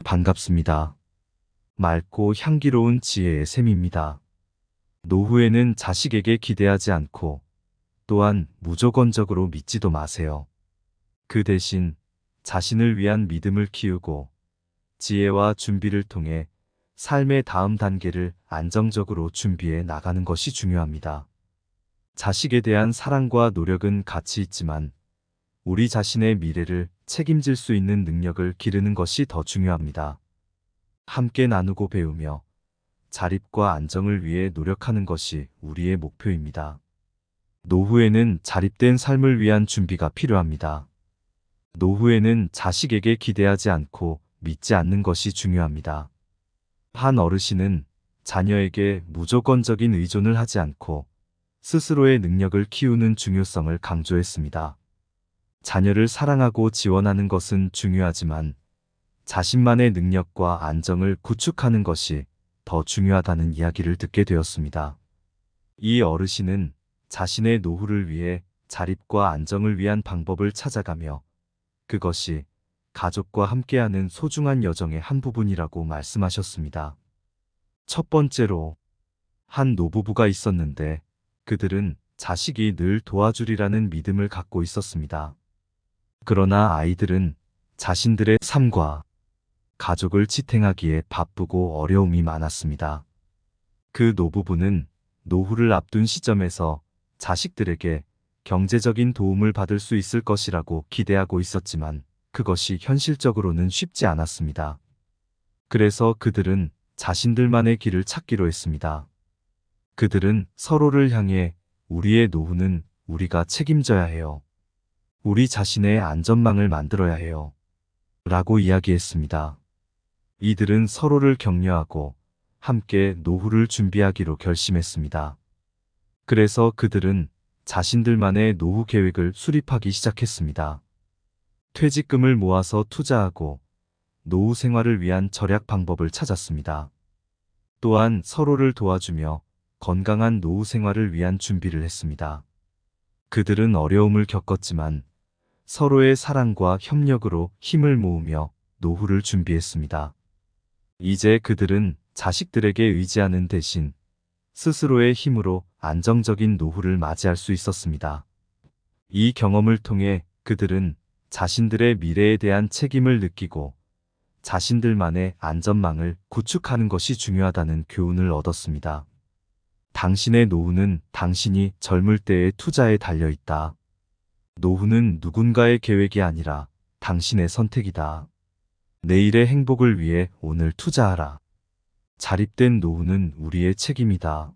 반갑습니다. 맑고 향기로운 지혜의 셈입니다. 노후에는 자식에게 기대하지 않고 또한 무조건적으로 믿지도 마세요. 그 대신 자신을 위한 믿음을 키우고 지혜와 준비를 통해 삶의 다음 단계를 안정적으로 준비해 나가는 것이 중요합니다. 자식에 대한 사랑과 노력은 같이 있지만 우리 자신의 미래를 책임질 수 있는 능력을 기르는 것이 더 중요합니다. 함께 나누고 배우며 자립과 안정을 위해 노력하는 것이 우리의 목표입니다. 노후에는 자립된 삶을 위한 준비가 필요합니다. 노후에는 자식에게 기대하지 않고 믿지 않는 것이 중요합니다. 한 어르신은 자녀에게 무조건적인 의존을 하지 않고 스스로의 능력을 키우는 중요성을 강조했습니다. 자녀를 사랑하고 지원하는 것은 중요하지만 자신만의 능력과 안정을 구축하는 것이 더 중요하다는 이야기를 듣게 되었습니다. 이 어르신은 자신의 노후를 위해 자립과 안정을 위한 방법을 찾아가며 그것이 가족과 함께하는 소중한 여정의 한 부분이라고 말씀하셨습니다. 첫 번째로, 한 노부부가 있었는데 그들은 자식이 늘 도와주리라는 믿음을 갖고 있었습니다. 그러나 아이들은 자신들의 삶과 가족을 지탱하기에 바쁘고 어려움이 많았습니다. 그 노부부는 노후를 앞둔 시점에서 자식들에게 경제적인 도움을 받을 수 있을 것이라고 기대하고 있었지만 그것이 현실적으로는 쉽지 않았습니다. 그래서 그들은 자신들만의 길을 찾기로 했습니다. 그들은 서로를 향해 우리의 노후는 우리가 책임져야 해요. 우리 자신의 안전망을 만들어야 해요. 라고 이야기했습니다. 이들은 서로를 격려하고 함께 노후를 준비하기로 결심했습니다. 그래서 그들은 자신들만의 노후 계획을 수립하기 시작했습니다. 퇴직금을 모아서 투자하고 노후 생활을 위한 절약 방법을 찾았습니다. 또한 서로를 도와주며 건강한 노후 생활을 위한 준비를 했습니다. 그들은 어려움을 겪었지만 서로의 사랑과 협력으로 힘을 모으며 노후를 준비했습니다. 이제 그들은 자식들에게 의지하는 대신 스스로의 힘으로 안정적인 노후를 맞이할 수 있었습니다. 이 경험을 통해 그들은 자신들의 미래에 대한 책임을 느끼고 자신들만의 안전망을 구축하는 것이 중요하다는 교훈을 얻었습니다. 당신의 노후는 당신이 젊을 때의 투자에 달려 있다. 노후는 누군가의 계획이 아니라 당신의 선택이다. 내일의 행복을 위해 오늘 투자하라. 자립된 노후는 우리의 책임이다.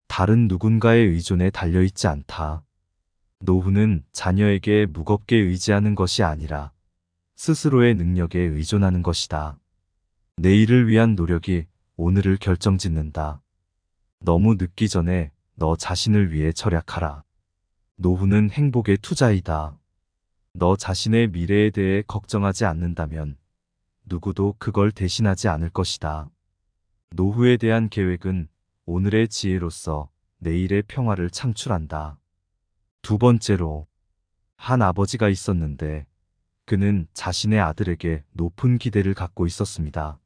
다른 누군가의 의존에 달려있지 않다. 노후는 자녀에게 무겁게 의지하는 것이 아니라 스스로의 능력에 의존하는 것이다. 내일을 위한 노력이 오늘을 결정짓는다. 너무 늦기 전에 너 자신을 위해 절약하라. 노후는 행복의 투자이다. 너 자신의 미래에 대해 걱정하지 않는다면 누구도 그걸 대신하지 않을 것이다. 노후에 대한 계획은 오늘의 지혜로서 내일의 평화를 창출한다. 두 번째로, 한 아버지가 있었는데 그는 자신의 아들에게 높은 기대를 갖고 있었습니다.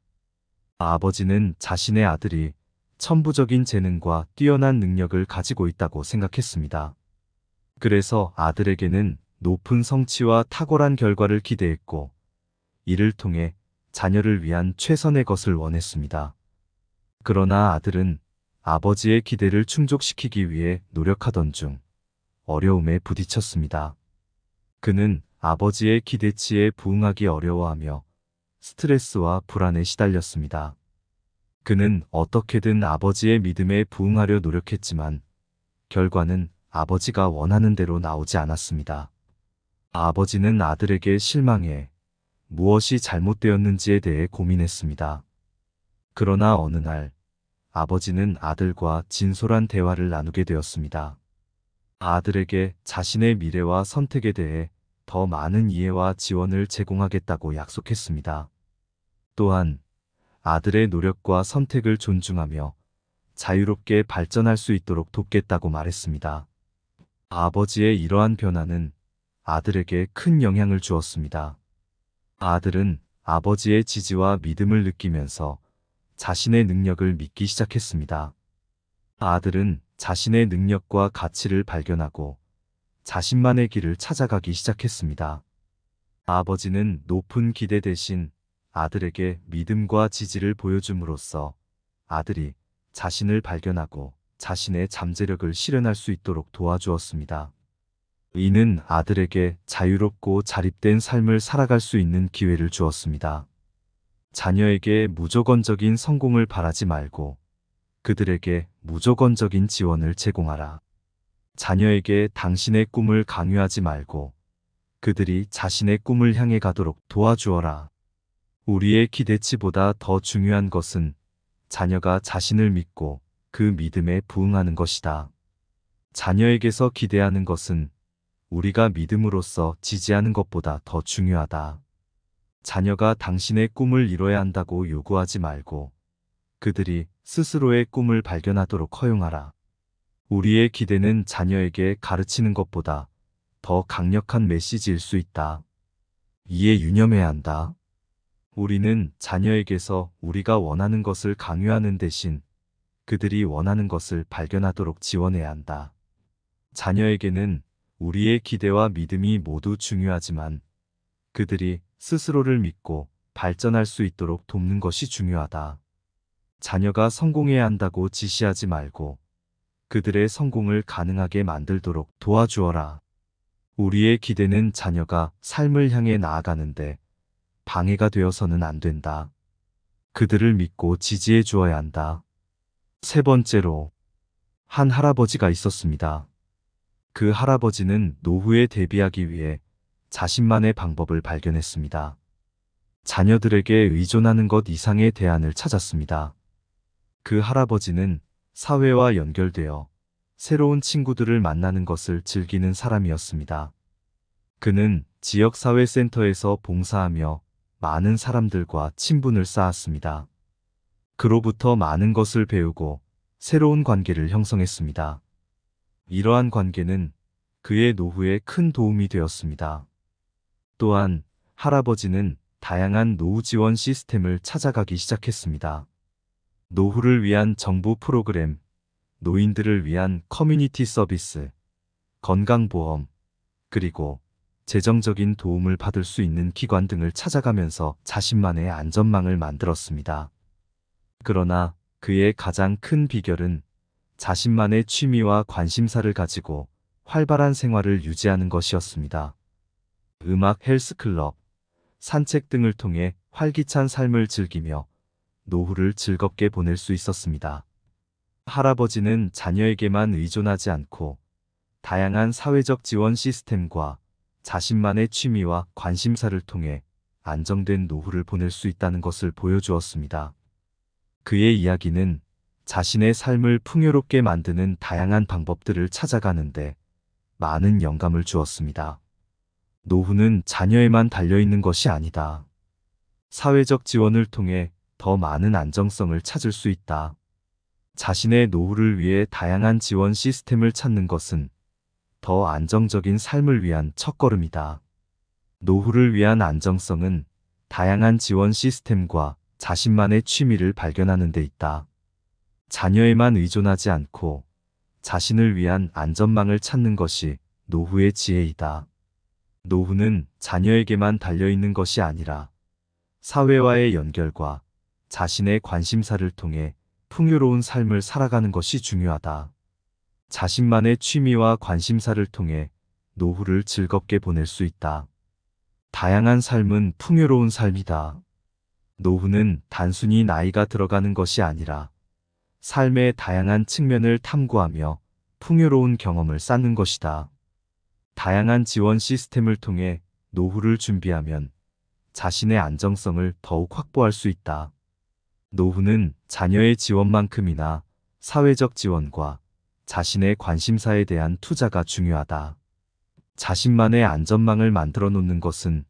아버지는 자신의 아들이 천부적인 재능과 뛰어난 능력을 가지고 있다고 생각했습니다. 그래서 아들에게는 높은 성취와 탁월한 결과를 기대했고 이를 통해 자녀를 위한 최선의 것을 원했습니다. 그러나 아들은 아버지의 기대를 충족시키기 위해 노력하던 중 어려움에 부딪혔습니다. 그는 아버지의 기대치에 부응하기 어려워하며 스트레스와 불안에 시달렸습니다. 그는 어떻게든 아버지의 믿음에 부응하려 노력했지만 결과는 아버지가 원하는 대로 나오지 않았습니다. 아버지는 아들에게 실망해 무엇이 잘못되었는지에 대해 고민했습니다. 그러나 어느 날 아버지는 아들과 진솔한 대화를 나누게 되었습니다. 아들에게 자신의 미래와 선택에 대해 더 많은 이해와 지원을 제공하겠다고 약속했습니다. 또한 아들의 노력과 선택을 존중하며 자유롭게 발전할 수 있도록 돕겠다고 말했습니다. 아버지의 이러한 변화는 아들에게 큰 영향을 주었습니다. 아들은 아버지의 지지와 믿음을 느끼면서 자신의 능력을 믿기 시작했습니다. 아들은 자신의 능력과 가치를 발견하고 자신만의 길을 찾아가기 시작했습니다. 아버지는 높은 기대 대신 아들에게 믿음과 지지를 보여줌으로써 아들이 자신을 발견하고 자신의 잠재력을 실현할 수 있도록 도와주었습니다. 이는 아들에게 자유롭고 자립된 삶을 살아갈 수 있는 기회를 주었습니다. 자녀에게 무조건적인 성공을 바라지 말고 그들에게 무조건적인 지원을 제공하라. 자녀에게 당신의 꿈을 강요하지 말고 그들이 자신의 꿈을 향해 가도록 도와주어라. 우리의 기대치보다 더 중요한 것은 자녀가 자신을 믿고 그 믿음에 부응하는 것이다. 자녀에게서 기대하는 것은 우리가 믿음으로써 지지하는 것보다 더 중요하다. 자녀가 당신의 꿈을 이뤄야 한다고 요구하지 말고 그들이 스스로의 꿈을 발견하도록 허용하라. 우리의 기대는 자녀에게 가르치는 것보다 더 강력한 메시지일 수 있다. 이에 유념해야 한다. 우리는 자녀에게서 우리가 원하는 것을 강요하는 대신 그들이 원하는 것을 발견하도록 지원해야 한다. 자녀에게는 우리의 기대와 믿음이 모두 중요하지만 그들이 스스로를 믿고 발전할 수 있도록 돕는 것이 중요하다. 자녀가 성공해야 한다고 지시하지 말고 그들의 성공을 가능하게 만들도록 도와주어라. 우리의 기대는 자녀가 삶을 향해 나아가는데 방해가 되어서는 안 된다. 그들을 믿고 지지해 주어야 한다. 세 번째로, 한 할아버지가 있었습니다. 그 할아버지는 노후에 대비하기 위해 자신만의 방법을 발견했습니다. 자녀들에게 의존하는 것 이상의 대안을 찾았습니다. 그 할아버지는 사회와 연결되어 새로운 친구들을 만나는 것을 즐기는 사람이었습니다. 그는 지역사회센터에서 봉사하며 많은 사람들과 친분을 쌓았습니다. 그로부터 많은 것을 배우고 새로운 관계를 형성했습니다. 이러한 관계는 그의 노후에 큰 도움이 되었습니다. 또한 할아버지는 다양한 노후 지원 시스템을 찾아가기 시작했습니다. 노후를 위한 정부 프로그램, 노인들을 위한 커뮤니티 서비스, 건강보험, 그리고 재정적인 도움을 받을 수 있는 기관 등을 찾아가면서 자신만의 안전망을 만들었습니다. 그러나 그의 가장 큰 비결은 자신만의 취미와 관심사를 가지고 활발한 생활을 유지하는 것이었습니다. 음악 헬스클럽, 산책 등을 통해 활기찬 삶을 즐기며 노후를 즐겁게 보낼 수 있었습니다. 할아버지는 자녀에게만 의존하지 않고 다양한 사회적 지원 시스템과 자신만의 취미와 관심사를 통해 안정된 노후를 보낼 수 있다는 것을 보여주었습니다. 그의 이야기는 자신의 삶을 풍요롭게 만드는 다양한 방법들을 찾아가는데 많은 영감을 주었습니다. 노후는 자녀에만 달려있는 것이 아니다. 사회적 지원을 통해 더 많은 안정성을 찾을 수 있다. 자신의 노후를 위해 다양한 지원 시스템을 찾는 것은 더 안정적인 삶을 위한 첫걸음이다. 노후를 위한 안정성은 다양한 지원 시스템과 자신만의 취미를 발견하는 데 있다. 자녀에만 의존하지 않고 자신을 위한 안전망을 찾는 것이 노후의 지혜이다. 노후는 자녀에게만 달려있는 것이 아니라 사회와의 연결과 자신의 관심사를 통해 풍요로운 삶을 살아가는 것이 중요하다. 자신만의 취미와 관심사를 통해 노후를 즐겁게 보낼 수 있다. 다양한 삶은 풍요로운 삶이다. 노후는 단순히 나이가 들어가는 것이 아니라 삶의 다양한 측면을 탐구하며 풍요로운 경험을 쌓는 것이다. 다양한 지원 시스템을 통해 노후를 준비하면 자신의 안정성을 더욱 확보할 수 있다. 노후는 자녀의 지원만큼이나 사회적 지원과 자신의 관심사에 대한 투자가 중요하다. 자신만의 안전망을 만들어 놓는 것은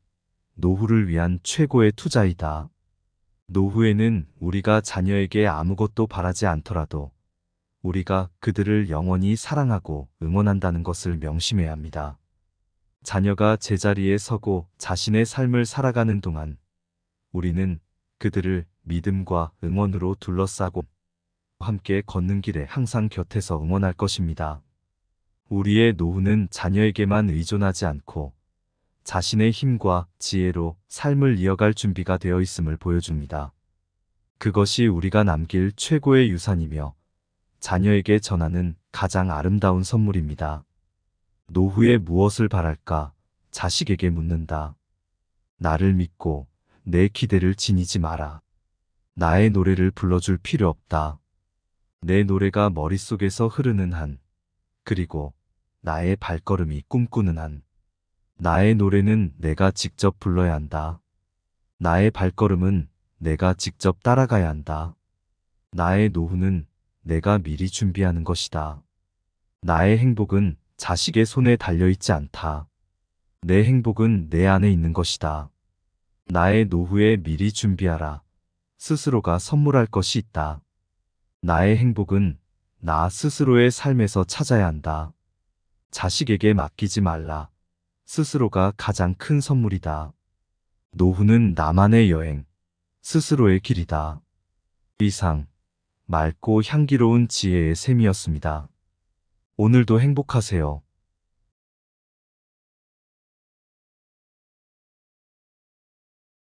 노후를 위한 최고의 투자이다. 노후에는 우리가 자녀에게 아무것도 바라지 않더라도 우리가 그들을 영원히 사랑하고 응원한다는 것을 명심해야 합니다. 자녀가 제자리에 서고 자신의 삶을 살아가는 동안 우리는 그들을 믿음과 응원으로 둘러싸고 함께 걷는 길에 항상 곁에서 응원할 것입니다. 우리의 노후는 자녀에게만 의존하지 않고 자신의 힘과 지혜로 삶을 이어갈 준비가 되어 있음을 보여줍니다. 그것이 우리가 남길 최고의 유산이며 자녀에게 전하는 가장 아름다운 선물입니다. 노후에 무엇을 바랄까 자식에게 묻는다. 나를 믿고 내 기대를 지니지 마라. 나의 노래를 불러줄 필요 없다. 내 노래가 머릿속에서 흐르는 한, 그리고 나의 발걸음이 꿈꾸는 한, 나의 노래는 내가 직접 불러야 한다. 나의 발걸음은 내가 직접 따라가야 한다. 나의 노후는 내가 미리 준비하는 것이다. 나의 행복은 자식의 손에 달려있지 않다. 내 행복은 내 안에 있는 것이다. 나의 노후에 미리 준비하라. 스스로가 선물할 것이 있다. 나의 행복은 나 스스로의 삶에서 찾아야 한다. 자식에게 맡기지 말라. 스스로가 가장 큰 선물이다. 노후는 나만의 여행, 스스로의 길이다. 이상, 맑고 향기로운 지혜의 샘이었습니다. 오늘도 행복하세요.